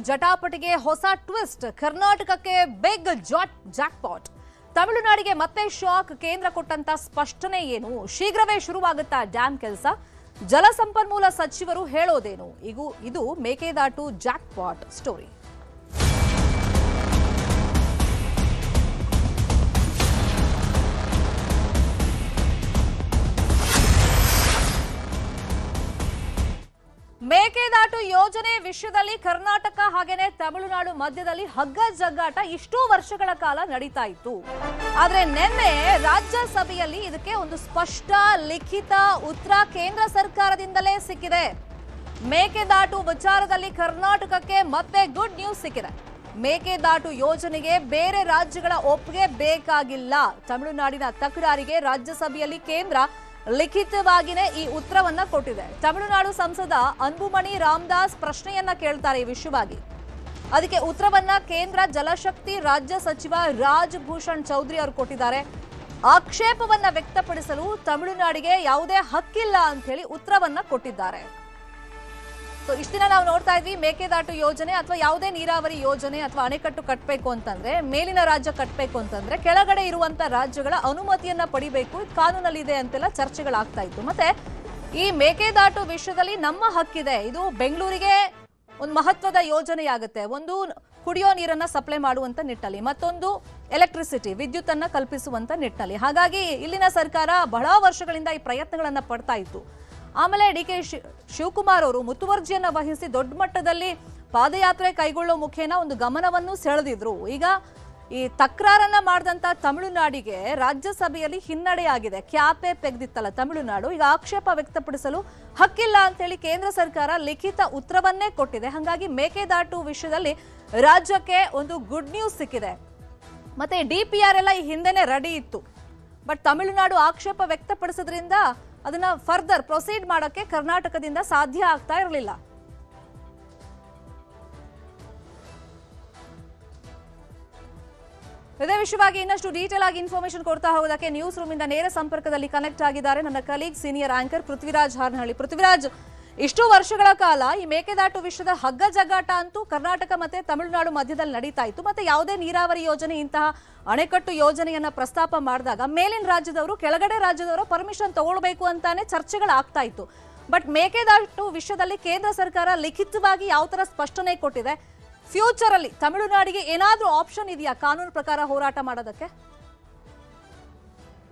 ಜಟಾಪಟಿಗೆ ಹೊಸ ಟ್ವಿಸ್ಟ್. ಕರ್ನಾಟಕಕ್ಕೆ big jackpot. ತಮಿಳುನಾಡಿಗೆ ಮತ್ತೆ ಶಾಕ್. ಕೇಂದ್ರ ಕೊಟ್ಟಂತ ಸ್ಪಷ್ಟನೆ ಏನು? ಶೀಘ್ರವೇ ಶುರುವಾಗುತ್ತಾ ಡ್ಯಾಂ ಕೆಲಸ? ಜಲಸಂಪನ್ಮೂಲ ಸಚಿವರು ಹೇಳೋದೇನು? ಇದು ಮೇಕೆದಾಟು ಜಾಕ್ಪಾಟ್ ಸ್ಟೋರಿ. ಮೇಕೆದಾಟು ಯೋಜನೆ ವಿಷಯದಲ್ಲಿ ಕರ್ನಾಟಕ ಹಾಗೇನೆ ತಮಿಳುನಾಡು ಮಧ್ಯದಲ್ಲಿ ಹಗ್ಗ ಜಗ್ಗಾಟ ಇಷ್ಟೂ ವರ್ಷಗಳ ಕಾಲ ನಡೀತಾ ಇತ್ತು. ಆದ್ರೆ ನಿನ್ನೆ ರಾಜ್ಯಸಭೆಯಲ್ಲಿ ಇದಕ್ಕೆ ಒಂದು ಸ್ಪಷ್ಟ ಲಿಖಿತ ಉತ್ತರ ಕೇಂದ್ರ ಸರ್ಕಾರದಿಂದಲೇ ಸಿಕ್ಕಿದೆ. ಮೇಕೆದಾಟು ವಿಚಾರದಲ್ಲಿ ಕರ್ನಾಟಕಕ್ಕೆ ಮತ್ತೆ ಗುಡ್ ನ್ಯೂಸ್ ಸಿಕ್ಕಿದೆ. ಮೇಕೆದಾಟು ಯೋಜನೆಗೆ ಬೇರೆ ರಾಜ್ಯಗಳ ಒಪ್ಪಿಗೆ ಬೇಕಾಗಿಲ್ಲ. ತಮಿಳುನಾಡಿನ ತಕರಾರಿಗೆ ರಾಜ್ಯಸಭೆಯಲ್ಲಿ ಕೇಂದ್ರ ಲಿಖಿತವಾಗಿನೇ ಈ ಉತ್ತರವನ್ನ ಕೊಟ್ಟಿದೆ. ತಮಿಳುನಾಡು ಸಂಸದ ಅನ್ಬುಮಣಿ ರಾಮದಾಸ್ ಪ್ರಶ್ನೆಯನ್ನ ಕೇಳ್ತಾರೆ ಈ ವಿಷಯವಾಗಿ. ಅದಕ್ಕೆ ಉತ್ತರವನ್ನ ಕೇಂದ್ರ ಜಲಶಕ್ತಿ ರಾಜ್ಯ ಸಚಿವ ರಾಜ್ ಭೂಷಣ್ ಚೌಧರಿ ಅವರು ಕೊಟ್ಟಿದ್ದಾರೆ. ಆಕ್ಷೇಪವನ್ನ ವ್ಯಕ್ತಪಡಿಸಲು ತಮಿಳುನಾಡಿಗೆ ಯಾವುದೇ ಹಕ್ಕಿಲ್ಲ ಅಂತ ಹೇಳಿ ಉತ್ತರವನ್ನ ಕೊಟ್ಟಿದ್ದಾರೆ. ಸೊ ಇಷ್ಟ ದಿನ ನಾವು ನೋಡ್ತಾ ಇದ್ವಿ, ಮೇಕೆದಾಟು ಯೋಜನೆ ಅಥವಾ ಯಾವುದೇ ನೀರಾವರಿ ಯೋಜನೆ ಅಥವಾ ಅಣೆಕಟ್ಟು ಕಟ್ಟಬೇಕು ಅಂತಂದ್ರೆ, ಮೇಲಿನ ರಾಜ್ಯ ಕಟ್ಟಬೇಕು ಅಂತಂದ್ರೆ ಕೆಳಗಡೆ ಇರುವಂತ ರಾಜ್ಯಗಳ ಅನುಮತಿಯನ್ನ ಪಡಿಬೇಕು, ಕಾನೂನಲ್ಲಿದೆ ಅಂತೆಲ್ಲ ಚರ್ಚೆಗಳಾಗ್ತಾ ಇತ್ತು. ಮತ್ತೆ ಈ ಮೇಕೆದಾಟು ವಿಷಯದಲ್ಲಿ ನಮ್ಮ ಹಕ್ಕಿದೆ. ಇದು ಬೆಂಗಳೂರಿಗೆ ಒಂದು ಮಹತ್ವದ ಯೋಜನೆಯಾಗುತ್ತೆ. ಒಂದು ಕುಡಿಯೋ ನೀರನ್ನ ಸಪ್ಲೈ ಮಾಡುವಂತ ನಿಟ್ಟಲ್ಲಿ, ಮತ್ತೊಂದು ಎಲೆಕ್ಟ್ರಿಸಿಟಿ ವಿದ್ಯುತ್ ಅನ್ನ ಕಲ್ಪಿಸುವಂತ ನಿಟ್ಟಲ್ಲಿ. ಹಾಗಾಗಿ ಇಲ್ಲಿನ ಸರ್ಕಾರ ಬಹಳ ವರ್ಷಗಳಿಂದ ಈ ಪ್ರಯತ್ನಗಳನ್ನ ಪಡ್ತಾ ಇತ್ತು. ಆಮೇಲೆ ಡಿ.ಕೆ. ಶಿವಕುಮಾರ್ ಅವರು ಮುತುವರ್ಜಿಯನ್ನ ವಹಿಸಿ ದೊಡ್ಡ ಮಟ್ಟದಲ್ಲಿ ಪಾದಯಾತ್ರೆ ಕೈಗೊಳ್ಳೋ ಮುಖೇನ ಒಂದು ಗಮನವನ್ನು ಸೆಳೆದಿದ್ರು. ಈಗ ಈ ತಕರಾರನ್ನ ಮಾಡಿದಂತ ತಮಿಳುನಾಡಿಗೆ ರಾಜ್ಯಸಭೆಯಲ್ಲಿ ಹಿನ್ನಡೆಯಾಗಿದೆ. ಕ್ಯಾಪೆ ತೆಗೆದಿತ್ತಲ್ಲ ತಮಿಳುನಾಡು, ಈಗ ಆಕ್ಷೇಪ ವ್ಯಕ್ತಪಡಿಸಲು ಹಕ್ಕಿಲ್ಲ ಅಂತ ಹೇಳಿ ಕೇಂದ್ರ ಸರ್ಕಾರ ಲಿಖಿತ ಉತ್ತರವನ್ನೇ ಕೊಟ್ಟಿದೆ. ಹಾಗಾಗಿ ಮೇಕೆದಾಟು ವಿಷಯದಲ್ಲಿ ರಾಜ್ಯಕ್ಕೆ ಒಂದು ಗುಡ್ ನ್ಯೂಸ್ ಸಿಕ್ಕಿದೆ. ಮತ್ತೆ DPR ಎಲ್ಲ ಈ ಹಿಂದೆನೆ ರೆಡಿ ಇತ್ತು. ಬಟ್ ತಮಿಳುನಾಡು ಆಕ್ಷೇಪ ವ್ಯಕ್ತಪಡಿಸೋದ್ರಿಂದ ಅದನ್ನ ಫರ್ದರ್ ಪ್ರೊಸೀಡ್ ಮಾಡೋಕೆ ಕರ್ನಾಟಕದಿಂದ ಸಾಧ್ಯ ಆಗ್ತಾ ಇರಲಿಲ್ಲ. ಇದೇ ವಿಷಯವಾಗಿ ಇನ್ನಷ್ಟು ಡೀಟೇಲ್ ಆಗಿ ಇನ್ಫಾರ್ಮೇಶನ್ ಕೊಡ್ತಾ ಹೋಗೋದಕ್ಕೆ ನ್ಯೂಸ್ ರೂಮ್ ಇಂದ ನೇರ ಸಂಪರ್ಕದಲ್ಲಿ ಕನೆಕ್ಟ್ ಆಗಿದ್ದಾರೆ ನನ್ನ colleague senior anchor Prithviraj Harnahalli. Prithviraj, ಇಷ್ಟು ವರ್ಷಗಳ ಕಾಲ ಈ ಮೇಕೆದಾಟು ವಿಷಯದ ಹಗ್ಗ ಜಗ್ಗಾಟ ಅಂತೂ ಕರ್ನಾಟಕ ಮತ್ತೆ ತಮಿಳುನಾಡು ಮಧ್ಯದಲ್ಲಿ ನಡೀತಾ ಇತ್ತು. ಮತ್ತೆ ಯಾವುದೇ ನೀರಾವರಿ ಯೋಜನೆ, ಇಂತಹ ಅಣೆಕಟ್ಟು ಯೋಜನೆಯನ್ನ ಪ್ರಸ್ತಾಪ ಮಾಡಿದಾಗ ಮೇಲಿನ ರಾಜ್ಯದವರು ಕೆಳಗಡೆ ರಾಜ್ಯದವರು ಪರ್ಮಿಷನ್ ತಗೊಳ್ಬೇಕು ಅಂತಾನೆ ಚರ್ಚೆಗಳಾಗ್ತಾ ಇತ್ತು. ಬಟ್ ಮೇಕೆದಾಟು ವಿಷಯದಲ್ಲಿ ಕೇಂದ್ರ ಸರ್ಕಾರ ಲಿಖಿತವಾಗಿ ಯಾವ ತರ ಸ್ಪಷ್ಟನೆ ಕೊಟ್ಟಿದೆ? ಫ್ಯೂಚರ್ ಅಲ್ಲಿ ತಮಿಳುನಾಡಿಗೆ ಏನಾದ್ರೂ ಆಪ್ಷನ್ ಇದೆಯಾ ಕಾನೂನು ಪ್ರಕಾರ ಹೋರಾಟ ಮಾಡೋದಕ್ಕೆ?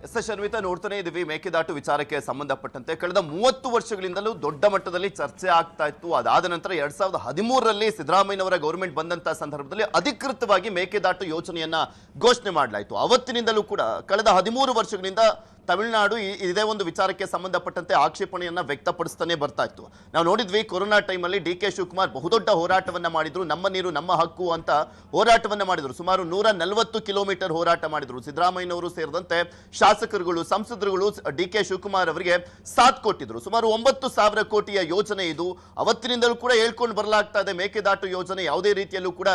ಎಸ್ ಶರ್ಮಿತಾ, ನೋಡ್ತಾನೆ ಇದೀವಿ ಮೇಕೆದಾಟು ವಿಚಾರಕ್ಕೆ ಸಂಬಂಧಪಟ್ಟಂತೆ ಕಳೆದ 30 ವರ್ಷಗಳಿಂದಲೂ ದೊಡ್ಡ ಮಟ್ಟದಲ್ಲಿ ಚರ್ಚೆ ಆಗ್ತಾ ಇತ್ತು. ಅದಾದ ನಂತರ 2013ರಲ್ಲಿ ಸಿದ್ದರಾಮಯ್ಯನವರ ಗೌರ್ಮೆಂಟ್ ಬಂದಂತ ಸಂದರ್ಭದಲ್ಲಿ ಅಧಿಕೃತವಾಗಿ ಮೇಕೆದಾಟು ಯೋಜನೆಯನ್ನ ಘೋಷಣೆ ಮಾಡಲಾಯಿತು. ಅವತ್ತಿನಿಂದಲೂ ಕೂಡ ಕಳೆದ 13 ವರ್ಷಗಳಿಂದ ತಮಿಳುನಾಡು ಇದೇ ಒಂದು ವಿಚಾರಕ್ಕೆ ಸಂಬಂಧಪಟ್ಟಂತೆ ಆಕ್ಷೇಪಣೆಯನ್ನ ವ್ಯಕ್ತಪಡಿಸ್ತಾನೆ ಬರ್ತಾ ಇತ್ತು. ನಾವು ನೋಡಿದ್ವಿ ಕೊರೋನಾ ಟೈಮಲ್ಲಿ ಡಿ.ಕೆ. ಶಿವಕುಮಾರ್ ಬಹುದೊಡ್ಡ ಹೋರಾಟವನ್ನ ಮಾಡಿದ್ರು. ನಮ್ಮ ನೀರು ನಮ್ಮ ಹಕ್ಕು ಅಂತ ಹೋರಾಟವನ್ನ ಮಾಡಿದ್ರು. ಸುಮಾರು 140 ಕಿಲೋಮೀಟರ್ ಹೋರಾಟ ಮಾಡಿದ್ರು. ಸಿದ್ದರಾಮಯ್ಯನವರು ಸೇರಿದಂತೆ ಶಾಸಕರುಗಳು, ಸಂಸದರುಗಳು ಡಿ.ಕೆ. ಶಿವಕುಮಾರ್ ಅವರಿಗೆ ಸಾಥ್ ಕೊಟ್ಟಿದ್ರು. ಸುಮಾರು 9,000 ಕೋಟಿಯ ಯೋಜನೆ ಇದು. ಅವತ್ತಿನಿಂದಲೂ ಕೂಡ ಹೇಳ್ಕೊಂಡು ಬರಲಾಗ್ತಾ ಇದೆ, ಮೇಕೆದಾಟು ಯೋಜನೆ ಯಾವುದೇ ರೀತಿಯಲ್ಲೂ ಕೂಡ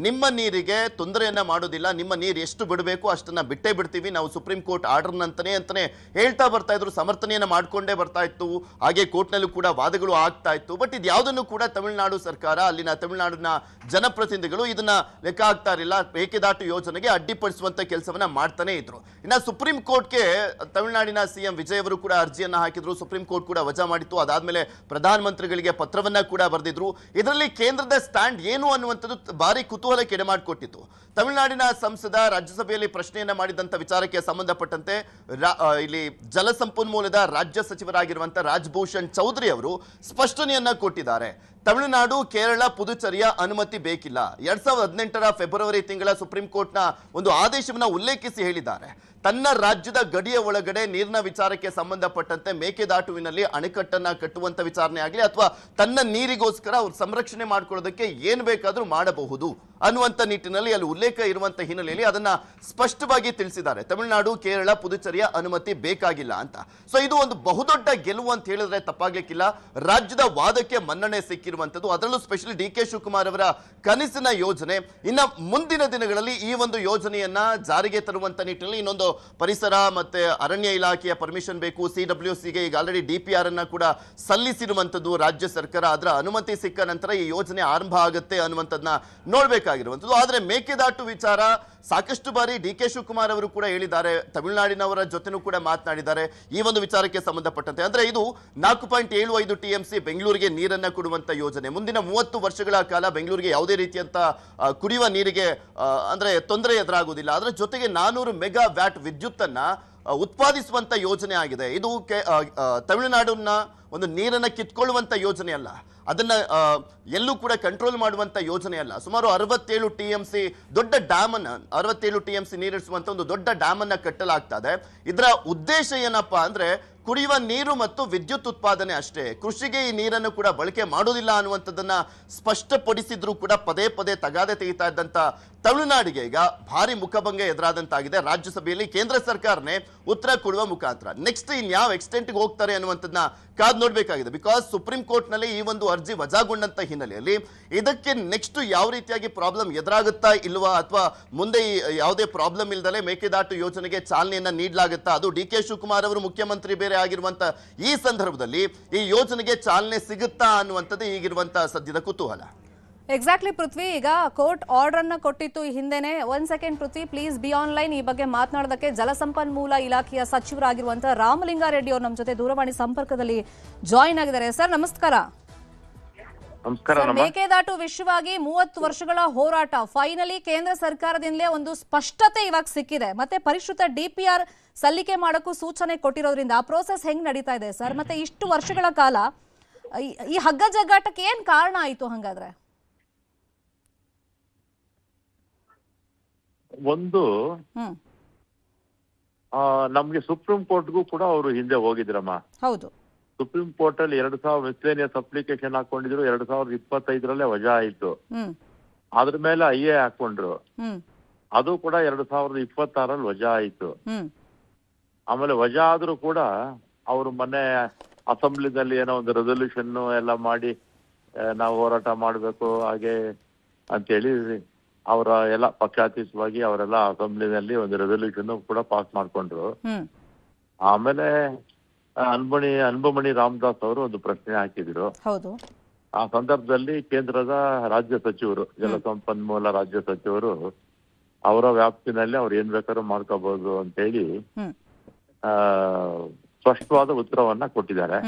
ನಿಮ್ಮ ನೀರಿಗೆ ತೊಂದರೆಯನ್ನ ಮಾಡೋದಿಲ್ಲ, ನಿಮ್ಮ ನೀರು ಎಷ್ಟು ಬಿಡಬೇಕು ಅಷ್ಟನ್ನ ಬಿಟ್ಟೇ ಬಿಡ್ತೀವಿ, ನಾವು ಸುಪ್ರೀಂ ಕೋರ್ಟ್ ಆರ್ಡರ್ ಅಂತಾನೆ ಹೇಳ್ತಾ ಬರ್ತಾ ಇದ್ರು. ಸಮರ್ಥನೆಯನ್ನ ಮಾಡ್ಕೊಂಡೇ ಬರ್ತಾ ಇತ್ತು. ಹಾಗೆ ಕೋರ್ಟ್ನಲ್ಲೂ ಕೂಡ ವಾದಗಳು ಆಗ್ತಾ ಇತ್ತು. ಬಟ್ ಇದು ಯಾವುದನ್ನು ಕೂಡ ತಮಿಳುನಾಡು ಸರ್ಕಾರ, ಅಲ್ಲಿನ ತಮಿಳುನಾಡಿನ ಜನಪ್ರತಿನಿಧಿಗಳು ಇದನ್ನ ಲೆಕ್ಕ ಆಗ್ತಾ ಇರಲಿಲ್ಲ. ಮೇಕೆದಾಟು ಯೋಜನೆಗೆ ಅಡ್ಡಿಪಡಿಸುವಂತ ಕೆಲಸವನ್ನ ಮಾಡ್ತಾನೆ ಇದ್ರು. ಇನ್ನ ಸುಪ್ರೀಂ ಕೋರ್ಟ್ಗೆ ತಮಿಳುನಾಡಿನ ಸಿಎಂ ವಿಜಯ್ ಅವರು ಕೂಡ ಅರ್ಜಿಯನ್ನ ಹಾಕಿದ್ರು. ಸುಪ್ರೀಂ ಕೋರ್ಟ್ ಕೂಡ ವಜಾ ಮಾಡಿತ್ತು. ಅದಾದ್ಮೇಲೆ ಪ್ರಧಾನಮಂತ್ರಿಗಳಿಗೆ ಪತ್ರವನ್ನ ಕೂಡ ಬರೆದಿದ್ರು. ಇದರಲ್ಲಿ ಕೇಂದ್ರದ ಸ್ಟ್ಯಾಂಡ್ ಏನು ಅನ್ನುವಂಥದ್ದು ಭಾರಿ ಕುತೂಹಲಕ್ಕೆ ಎಡೆ ಮಾಡಿಕೊಟ್ಟಿತ್ತು. ತಮಿಳುನಾಡಿನ ಸಂಸದ ರಾಜ್ಯಸಭೆಯಲ್ಲಿ ಪ್ರಶ್ನೆಯನ್ನ ಮಾಡಿದಂತ ವಿಚಾರಕ್ಕೆ ಸಂಬಂಧಪಟ್ಟಂತೆ ಇಲ್ಲಿ ಜಲಸಂಪನ್ಮೂಲದ ರಾಜ್ಯ ಸಚಿವರಾಗಿರುವಂತಹ ರಾಜ್ ಭೂಷಣ್ ಚೌಧರಿ ಅವರು ಸ್ಪಷ್ಟನೆಯನ್ನ ಕೊಟ್ಟಿದ್ದಾರೆ. ತಮಿಳುನಾಡು, ಕೇರಳ, ಪುದುಚೇರಿಯ ಅನುಮತಿ ಬೇಕಿಲ್ಲ. 2018ರ ಫೆಬ್ರವರಿ ತಿಂಗಳ ಸುಪ್ರೀಂ ಕೋರ್ಟ್ನ ಒಂದು ಆದೇಶವನ್ನ ಉಲ್ಲೇಖಿಸಿ ಹೇಳಿದ್ದಾರೆ, ತನ್ನ ರಾಜ್ಯದ ಗಡಿಯ ಒಳಗಡೆ ನೀರಿನ ವಿಚಾರಕ್ಕೆ ಸಂಬಂಧಪಟ್ಟಂತೆ ಮೇಕೆದಾಟುವಿನಲ್ಲಿ ಅಣೆಕಟ್ಟನ್ನ ಕಟ್ಟುವಂತ ವಿಚಾರಣೆ ಆಗಲಿ ಅಥವಾ ತನ್ನ ನೀರಿಗೋಸ್ಕರ ಅವ್ರು ಸಂರಕ್ಷಣೆ ಮಾಡ್ಕೊಳ್ಳೋದಕ್ಕೆ ಏನ್ ಬೇಕಾದ್ರೂ ಮಾಡಬಹುದು ಅನ್ನುವಂತ ನಿಟ್ಟಿನಲ್ಲಿ ಅಲ್ಲಿ ಉಲ್ಲೇಖ ಇರುವಂತ ಹಿನ್ನೆಲೆಯಲ್ಲಿ ಅದನ್ನ ಸ್ಪಷ್ಟವಾಗಿ ತಿಳಿಸಿದ್ದಾರೆ. ತಮಿಳುನಾಡು, ಕೇರಳ, ಪುದುಚೇರಿಯ ಅನುಮತಿ ಬೇಕಾಗಿಲ್ಲ ಅಂತ. ಸೊ ಇದು ಒಂದು ಬಹುದೊಡ್ಡ ಗೆಲುವು ಅಂತ ಹೇಳಿದ್ರೆ ತಪ್ಪಾಗ್ಲಿಕ್ಕಿಲ್ಲ. ರಾಜ್ಯದ ವಾದಕ್ಕೆ ಮನ್ನಣೆ ಸಿಕ್ಕಿರೋ ಆಗಿರುವಂತದ್ದು, ಅದರಲ್ಲೂ ಸ್ಪೆಷಲಿ ಡಿ ಕೆ ಶಿವಕುಮಾರ್ ಅವರ ಕನಸಿನ ಯೋಜನೆ. ಇನ್ನ ಮುಂದಿನ ದಿನಗಳಲ್ಲಿ ಈ ಒಂದು ಯೋಜನೆಯನ್ನ ಜಾರಿಗೆ ತರುವಂತ ನಿಟ್ಟಿನಲ್ಲಿ ಇನ್ನೊಂದು ಪರಿಸರ ಮತ್ತೆ ಅರಣ್ಯ ಇಲಾಖೆಯ ಪರ್ಮಿಷನ್ ಬೇಕು. CWCಗೆ ಈಗ ಆಲ್ರೆಡಿ DPR ಅನ್ನ ಕೂಡ ಸಲ್ಲಿಸಿರುವಂತದ್ದು ರಾಜ್ಯ ಸರ್ಕಾರ. ಅದರ ಅನುಮತಿ ಸಿಕ್ಕ ನಂತರ ಈ ಯೋಜನೆ ಆರಂಭ ಆಗುತ್ತೆ ಅನ್ನುವಂಥದ್ದನ್ನ ನೋಡ್ಬೇಕಾಗಿರುವಂತದ್ದು. ಆದ್ರೆ ಮೇಕೆದಾಟು ವಿಚಾರ ಸಾಕಷ್ಟು ಬಾರಿ ಡಿ ಕೆ ಶಿವಕುಮಾರ್ ಅವರು ಕೂಡ ಹೇಳಿದ್ದಾರೆ, ತಮಿಳುನಾಡಿನವರ ಜೊತೆನೂ ಕೂಡ ಮಾತನಾಡಿದ್ದಾರೆ ಈ ಒಂದು ವಿಚಾರಕ್ಕೆ ಸಂಬಂಧಪಟ್ಟಂತೆ. ಅಂದ್ರೆ ಇದು 4.75 TMC ಬೆಂಗಳೂರಿಗೆ ನೀರನ್ನ ಕೊಡುವಂತ ಯೋಜನೆ. ಮುಂದಿನ 30 ವರ್ಷಗಳ ಕಾಲ ಬೆಂಗಳೂರಿಗೆ ಯಾವುದೇ ರೀತಿಯಂತ ಕುಡಿಯುವ ನೀರಿಗೆ ಅಂದ್ರೆ ತೊಂದರೆ ಎದುರಾಗುವುದಿಲ್ಲ. ಅದರ ಜೊತೆಗೆ 400 ಮೆಗಾವ್ಯಾಟ್ ವಿದ್ಯುತ್ ಅನ್ನ ಉತ್ಪಾದಿಸುವಂತ ಯೋಜನೆ ಆಗಿದೆ. ಇದು ತಮಿಳುನಾಡಿನ ಒಂದು ನೀರನ್ನ ಕಿತ್ಕೊಳ್ಳುವಂತ ಯೋಜನೆ ಅಲ್ಲ, ಅದನ್ನ ಎಲ್ಲೂ ಕೂಡ ಕಂಟ್ರೋಲ್ ಮಾಡುವಂತ ಯೋಜನೆ ಅಲ್ಲ. ಸುಮಾರು 67 TMC ದೊಡ್ಡ ಡ್ಯಾಮ್ ಅನ್ನ 67 TMC ನೀರಿಸುವಂತ ಒಂದು ದೊಡ್ಡ ಡ್ಯಾಮ್ ಅನ್ನ ಕಟ್ಟಲಾಗ್ತದೆ. ಇದರ ಉದ್ದೇಶ ಏನಪ್ಪಾ ಅಂದ್ರೆ ಕುಡಿಯುವ ನೀರು ಮತ್ತು ವಿದ್ಯುತ್ ಉತ್ಪಾದನೆ ಅಷ್ಟೇ, ಕೃಷಿಗೆ ಈ ನೀರನ್ನು ಕೂಡ ಬಳಕೆ ಮಾಡೋದಿಲ್ಲ ಅನ್ನುವಂಥದ್ದನ್ನ ಸ್ಪಷ್ಟಪಡಿಸಿದ್ರು ಕೂಡ ಪದೇ ಪದೇ ತಗಾದೆ ತೆಗಿತಾ ಇದ್ದಂತ ತಮಿಳುನಾಡಿಗೆ ಈಗ ಭಾರಿ ಮುಖಭಂಗ ಎದುರಾದಂತಾಗಿದೆ. ರಾಜ್ಯಸಭೆಯಲ್ಲಿ ಕೇಂದ್ರ ಸರ್ಕಾರನೇ ಉತ್ತರ ಕೊಡುವ ಮುಖಾಂತರ ನೆಕ್ಸ್ಟ್ ಇನ್ಯಾವ ಎಕ್ಸ್ಟೆಂಟ್ಗೆ ಹೋಗ್ತಾರೆ ಅನ್ನುವಂಥದ್ದನ್ನ ಕಾದ್ ನೋಡ್ಬೇಕಾಗಿದೆ. ಬಿಕಾಸ್ ಸುಪ್ರೀಂ ಕೋರ್ಟ್ ನಲ್ಲಿ ಈ ಒಂದು ಅರ್ಜಿ ವಜಾಗೊಂಡಂತ ಹಿನ್ನೆಲೆಯಲ್ಲಿ ಇದಕ್ಕೆ ನೆಕ್ಸ್ಟ್ ಯಾವ ರೀತಿಯಾಗಿ ಪ್ರಾಬ್ಲಮ್ ಎದುರಾಗುತ್ತಾ ಇಲ್ವಾ, ಅಥವಾ ಮುಂದೆ ಯಾವುದೇ ಪ್ರಾಬ್ಲಮ್ ಇಲ್ದಲೆ ಮೇಕೆದಾಟು ಯೋಜನೆಗೆ ಚಾಲನೆಯನ್ನ ನೀಡಲಾಗುತ್ತಾ, ಅದು ಡಿ ಕೆ ಶಿವಕುಮಾರ್ ಅವರು ಮುಖ್ಯಮಂತ್ರಿ ಬೇರೆ ಆಗಿರುವಂತ ಈ ಸಂದರ್ಭದಲ್ಲಿ ಈ ಯೋಜನೆಗೆ ಚಾಲನೆ ಸಿಗುತ್ತಾ ಅನ್ನುವಂಥದ್ದು ಈಗಿರುವಂತ ಸದ್ಯದ ಕುತೂಹಲ. ಎಕ್ಸಾಕ್ಟ್ಲಿ ಪೃಥ್ವಿ, ಈಗ ಕೋರ್ಟ್ ಆರ್ಡರ್ ಅನ್ನ ಕೊಟ್ಟಿತ್ತು ಈ ಹಿಂದೆನೆ. 1 second Prithvi please be online. ಈ ಬಗ್ಗೆ ಮಾತನಾಡೋದಕ್ಕೆ ಜಲಸಂಪನ್ಮೂಲ ಇಲಾಖೆಯ ಸಚಿವರಾಗಿರುವಂತಹ ರಾಮಲಿಂಗಾರೆಡ್ಡಿ ಅವರು ನಮ್ಮ ಜೊತೆ ದೂರವಾಣಿ ಸಂಪರ್ಕದಲ್ಲಿ ಜಾಯಿನ್ ಆಗಿದ್ದಾರೆ. ಸರ್ ನಮಸ್ಕಾರ. ಮೇಕೆದಾಟು ವಿಷಯವಾಗಿ 30 ವರ್ಷಗಳ ಹೋರಾಟ ಫೈನಲಿ ಕೇಂದ್ರ ಸರ್ಕಾರದಿಂದಲೇ ಒಂದು ಸ್ಪಷ್ಟತೆ ಇವಾಗ ಸಿಕ್ಕಿದೆ. ಮತ್ತೆ ಪರಿಷ್ಕೃತ DPR ಸಲ್ಲಿಕೆ ಮಾಡೋಕ್ಕೂ ಸೂಚನೆ ಕೊಟ್ಟಿರೋದ್ರಿಂದ ಆ ಪ್ರೋಸೆಸ್ ಹೆಂಗ್ ನಡೀತಾ ಇದೆ ಸರ್? ಮತ್ತೆ ಇಷ್ಟು ವರ್ಷಗಳ ಕಾಲ ಈ ಹಗ್ಗ ಜಗ್ಗಾಟಕ್ಕೆ ಏನ್ ಕಾರಣ ಆಯ್ತು ಹಂಗಾದ್ರೆ? ಒಂದು ನಮ್ಗೆ ಸುಪ್ರೀಂ ಕೋರ್ಟ್ಗೂ ಕೂಡ ಅವರು ಹಿಂದೆ ಹೋಗಿದ್ರಮ್ಮ. ಹೌದು, ಸುಪ್ರೀಂ ಕೋರ್ಟ್ ಅಲ್ಲಿ 2000 ಮಿಸ್ಲೇನಿಯಸ್ ಅಪ್ಲಿಕೇಶನ್ ಹಾಕೊಂಡಿದ್ರು. 2025 ವಜಾ ಆಯ್ತು. ಅದ್ರ ಮೇಲೆ IA ಹಾಕೊಂಡ್ರು, ಅದು ಕೂಡ 2026 ವಜಾ ಆಯ್ತು. ಆಮೇಲೆ ವಜಾ ಆದ್ರೂ ಕೂಡ ಅವರು ಮೊನ್ನೆ ಅಸೆಂಬ್ಲಿನಲ್ಲಿ ಏನೋ ಒಂದು ರೆಸೊಲ್ಯೂಷನ್ ಎಲ್ಲ ಮಾಡಿ ನಾವು ಹೋರಾಟ ಮಾಡ್ಬೇಕು ಹಾಗೆ ಅಂತೇಳಿ ಅವರ ಎಲ್ಲ ಪಕ್ಷಾತೀತವಾಗಿ ಅವರೆಲ್ಲ ಅಸೆಂಬ್ಲಿನಲ್ಲಿ ಒಂದು ರೆಸೊಲ್ಯೂಷನ್ ಕೂಡ ಪಾಸ್ ಮಾಡ್ಕೊಂಡ್ರು. ಆಮೇಲೆ ಅನ್ಬುಮಣಿ ರಾಮದಾಸ್ ಅವರು ಒಂದು ಪ್ರಶ್ನೆ ಹಾಕಿದ್ರು. ಆ ಸಂದರ್ಭದಲ್ಲಿ ಕೇಂದ್ರದ ರಾಜ್ಯ ಸಚಿವರು, ಜಲಸಂಪನ್ಮೂಲ ರಾಜ್ಯ ಸಚಿವರು ಅವರ ವ್ಯಾಪ್ತಿನಲ್ಲಿ ಅವ್ರು ಏನ್ ಬೇಕಾದ್ರೂ ಮಾಡ್ಕೋಬಹುದು ಅಂತ ಹೇಳಿ ಸ್ಪಷ್ಟವಾದ ಉತ್ತರವನ್ನ ಕೊಟ್ಟಿದ್ದಾರೆ.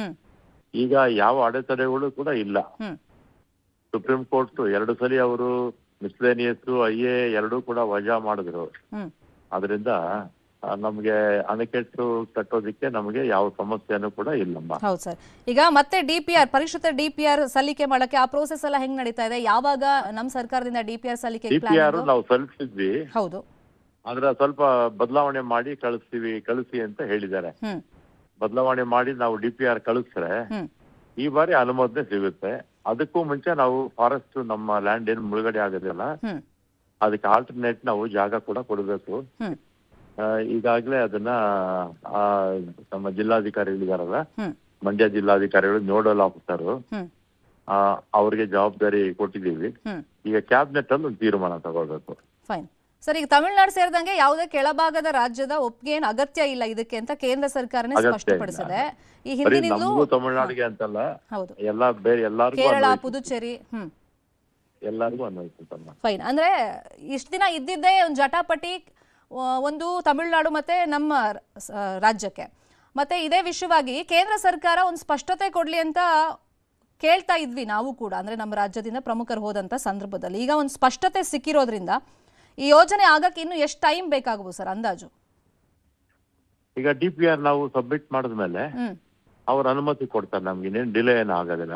ಈಗ ಯಾವ ಅಡೆತಡೆಗಳು ಕೂಡ ಇಲ್ಲ. ಸುಪ್ರೀಂ ಕೋರ್ಟ್ 2 ಸಲ ಅವರು ಮಿಸ್ಲೇನಿಯಸ್ IA ಎರಡೂ ಕೂಡ ವಜಾ ಮಾಡಿದ್ರು. ಅದರಿಂದ ನಮ್ಗೆ ಅಣೆಕಟ್ಟು ಕಟ್ಟೋದಿಕ್ಕೆ ನಮಗೆ ಯಾವ ಸಮಸ್ಯೆನೂ ಕೂಡ ಇಲ್ಲಮ್ಮ. ಹೌದು ಸರ್. ಈಗ ಮತ್ತೆ DPR ಪರಿಷ್ಕೃತ DPR ಸಲ್ಲಿಕೆ ಮಾಡಕ್ಕೆ ಆ ಪ್ರೋಸೆಸ್ ಎಲ್ಲ ಹೆಂಗ್ ನಡೀತಾ ಇದೆ? ಯಾವಾಗ ನಮ್ಮ ಸರ್ಕಾರದಿಂದ DPR ಸಲ್ಲಿಕೆ DPR ನಾವು ಸಲ್ಲಿಸಿದ್ವಿ. ಹೌದು, ಆದ್ರೆ ಸ್ವಲ್ಪ ಬದಲಾವಣೆ ಮಾಡಿ ಕಳಿಸಿ ಅಂತ ಹೇಳಿದ್ದಾರೆ. ಬದಲಾವಣೆ ಮಾಡಿ ನಾವು DPR ಕಳಿಸ್ರೆ ಈ ಬಾರಿ ಅನುಮೋದನೆ ಸಿಗುತ್ತೆ. ಅದಕ್ಕೂ ಮುಂಚೆ ನಾವು ಫಾರೆಸ್ಟ್ ನಮ್ಮ ಲ್ಯಾಂಡ್ ಏನು ಮುಳುಗಡೆ ಆಗೋದಿಲ್ಲ, ಅದಕ್ಕೆ ಆಲ್ಟರ್ನೇಟ್ ನಾವು ಜಾಗ ಕೂಡ ಕೊಡಬೇಕು. ಈಗಾಗಲೇ ಅದನ್ನ ನಮ್ಮ ಜಿಲ್ಲಾಧಿಕಾರಿಗಳಿದಾರಲ್ಲ, ಮಂಡ್ಯ ಜಿಲ್ಲಾಧಿಕಾರಿಗಳು ನೋಡಲ್ ಆಫೀಸರ್ ಅವ್ರಿಗೆ ಜವಾಬ್ದಾರಿ ಕೊಟ್ಟಿದ್ದೀವಿ. ಈಗ ಕ್ಯಾಬಿನೆಟ್ ಅಲ್ಲಿ ಒಂದು ತೀರ್ಮಾನ ತಗೊಳ್ಬೇಕು. Fine sir. ಈಗ ತಮಿಳುನಾಡು ಸೇರಿದಂಗೆ ಯಾವುದೇ ಕೆಳಭಾಗದ ರಾಜ್ಯದ ಒಪ್ಪಿಗೆ ಏನು ಅಗತ್ಯ ಇಲ್ಲ ಇದಕ್ಕೆ ಅಂತ ಕೇಂದ್ರ ಸರ್ಕಾರನೇ ಸ್ಪಷ್ಟಪಡಿಸಿದೆ. ಈ ಹಿಂದಿನಿಂದಲೂ ತಮಿಳುನಾಡಿಗೆ ಅಂತಲ್ಲ, ಹೌದು, ಎಲ್ಲಾ ಬೇರೆ ಎಲ್ಲರಿಗೂ, ಕೇರಳ, ಪುದುಚೇರಿ ಎಲ್ಲರಿಗೂ ಅನ್ವಯಿಸುತ್ತಮ್ಮ. ಫೈನ್. ಅಂದ್ರೆ ಇಷ್ಟು ದಿನ ಇದ್ದಿದ್ದೇ ಒಂದು ಜಟಾಪಟಿ, ಒಂದು ತಮಿಳುನಾಡು ಮತ್ತೆ ನಮ್ಮ ರಾಜ್ಯಕ್ಕೆ. ಮತ್ತೆ ಇದೇ ವಿಷಯವಾಗಿ ಕೇಂದ್ರ ಸರ್ಕಾರ ಒಂದು ಸ್ಪಷ್ಟತೆ ಕೊಡ್ಲಿ ಅಂತ ಕೇಳ್ತಾ ಇದ್ವಿ ನಾವು ಕೂಡ, ಅಂದ್ರೆ ನಮ್ಮ ರಾಜ್ಯದಿಂದ ಪ್ರಮುಖರು ಹೋದಂತ ಸಂದರ್ಭದಲ್ಲಿ. ಈಗ ಒಂದು ಸ್ಪಷ್ಟತೆ ಸಿಕ್ಕಿರೋದ್ರಿಂದ ಈ ಯೋಜನೆ ಆಗಕ್ಕೆ ಇನ್ನು ಎಷ್ಟು ಟೈಮ್ ಬೇಕಾಗಬಹುದು ಸರ್ ಅಂದಾಜು? ಈಗ DPR ನಾವು ಸಬ್ಮಿಟ್ ಮಾಡಿದ್ಮೇಲೆ ಅವ್ರ ಅನುಮತಿ ಕೊಡ್ತಾರೆ, ನಮ್ಗೆ ಇನ್ನೇನು ಡಿಲೇ ಏನು ಆಗೋದಿಲ್ಲ.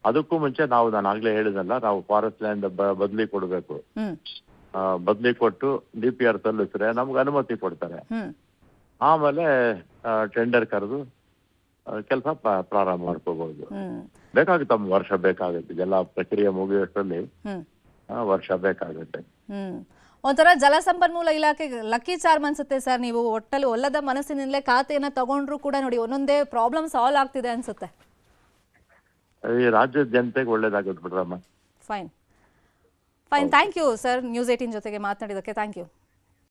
ಅದಕ್ಕೂ ಮುಂಚೆ ನಾನು ಆಗ್ಲೇ ಹೇಳಿದಲ್ಲ, ನಾವು ಫಾರೆಸ್ಟ್ ಲ್ಯಾಂಡ್ ಬದಲಿ ಕೊಡ್ಬೇಕು. ಬದಲಿ ಕೊಟ್ಟು DPR ಸಲ್ಲಿಸಿದ್ರೆ ನಮ್ಗೆ ಅನುಮತಿ ಕೊಡ್ತಾರೆ. ಆಮೇಲೆ ಟೆಂಡರ್ ಕರೆದು ಕೆಲಸ ಪ್ರಾರಂಭ ಮಾಡ್ಕೋಬಹುದು. ಬೇಕಾಗುತ್ತೆ, ವರ್ಷ ಬೇಕಾಗುತ್ತೆ. ಎಲ್ಲ ಪ್ರಕ್ರಿಯೆ ಮುಗಿಯೋಷ್ಟರಲ್ಲಿ ವರ್ಷ ಬೇಕಾಗುತ್ತೆ. ಒಂಥರ ಜಲಸಂಪನ್ಮೂಲ ಇಲಾಖೆ ಲಕ್ಕಿ ಚಾರ್ಮ್ ಅನ್ಸುತ್ತೆ ಸರ್. ನೀವು ಒಟ್ಟಲ್ಲಿ ಒಲ್ಲದ ಮನಸ್ಸಿನಿಂದಲೇ ಖಾತೆಯನ್ನ ತಗೊಂಡ್ರು ಕೂಡ ನೋಡಿ ಒಂದೊಂದೇ ಪ್ರಾಬ್ಲಮ್ ಸಾಲ್ವ್ ಆಗ್ತಿದೆ ಅನ್ಸುತ್ತೆ. ಈ ರಾಜ್ಯದ ಜನತೆಗೆ ಒಳ್ಳೇದಾಗುತ್ತೆ ಬಿಡ್ರಮ್ಮ. Fine thank you sir, news 18 ಜೊತೆಗೆ ಮಾತನಾಡಿದ್ದಕ್ಕೆ ಥ್ಯಾಂಕ್ ಯು.